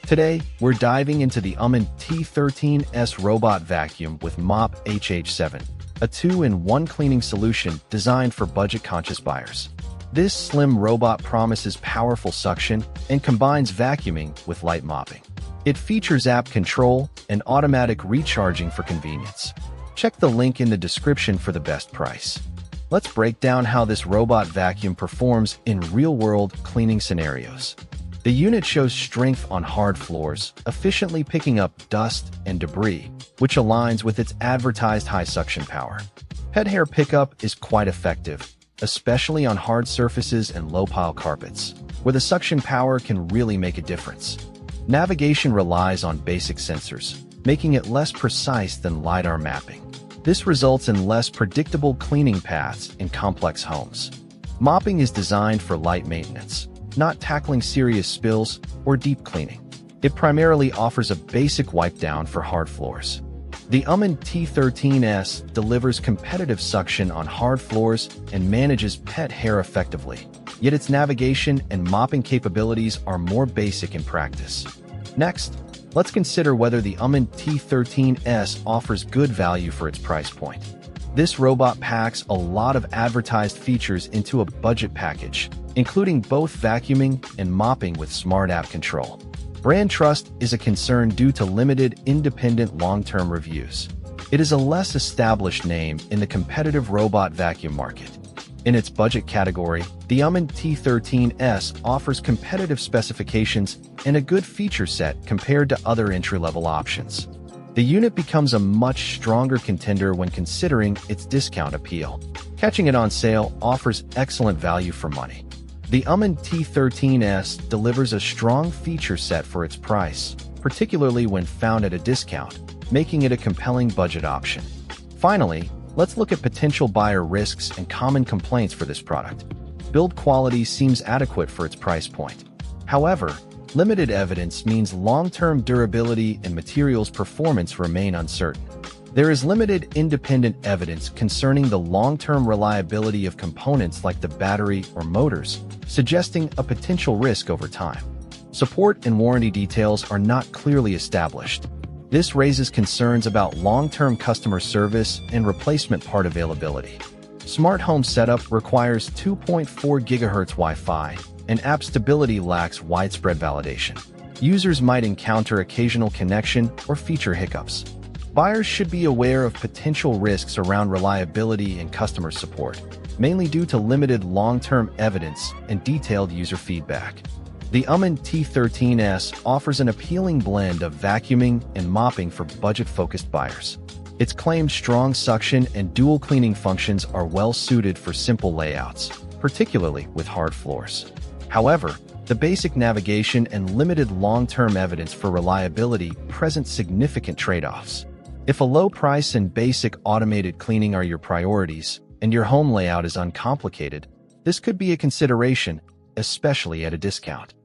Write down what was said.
Today, we're diving into the UMMUND T13S Robot Vacuum with Mop HH7, a 2-in-1 cleaning solution designed for budget-conscious buyers. This slim robot promises powerful suction and combines vacuuming with light mopping. It features app control and automatic recharging for convenience. Check the link in the description for the best price. Let's break down how this robot vacuum performs in real-world cleaning scenarios. The unit shows strength on hard floors, efficiently picking up dust and debris, which aligns with its advertised high suction power. Pet hair pickup is quite effective, especially on hard surfaces and low-pile carpets, where the suction power can really make a difference. Navigation relies on basic sensors, making it less precise than LiDAR mapping. This results in less predictable cleaning paths in complex homes. Mopping is designed for light maintenance, not tackling serious spills or deep cleaning. It primarily offers a basic wipe down for hard floors. The UMMUND T13S delivers competitive suction on hard floors and manages pet hair effectively, yet its navigation and mopping capabilities are more basic in practice. Next, let's consider whether the UMMUND T13S offers good value for its price point. This robot packs a lot of advertised features into a budget package, including both vacuuming and mopping with smart app control. Brand trust is a concern due to limited independent long-term reviews. It is a less established name in the competitive robot vacuum market. In its budget category, the UMMUND T13S offers competitive specifications and a good feature set compared to other entry-level options. The unit becomes a much stronger contender when considering its discount appeal. Catching it on sale offers excellent value for money. The UMMUND T13S delivers a strong feature set for its price, particularly when found at a discount, making it a compelling budget option. Finally, let's look at potential buyer risks and common complaints for this product. Build quality seems adequate for its price point. However, limited evidence means long-term durability and materials performance remain uncertain. There is limited independent evidence concerning the long-term reliability of components like the battery or motors, suggesting a potential risk over time. Support and warranty details are not clearly established. This raises concerns about long-term customer service and replacement part availability. Smart home setup requires 2.4 GHz Wi-Fi, and app stability lacks widespread validation. Users might encounter occasional connection or feature hiccups. Buyers should be aware of potential risks around reliability and customer support, mainly due to limited long-term evidence and detailed user feedback. The UMMUND T13S offers an appealing blend of vacuuming and mopping for budget-focused buyers. Its claimed strong suction and dual cleaning functions are well suited for simple layouts, particularly with hard floors. However, the basic navigation and limited long-term evidence for reliability present significant trade-offs. If a low price and basic automated cleaning are your priorities, and your home layout is uncomplicated, this could be a consideration, especially at a discount.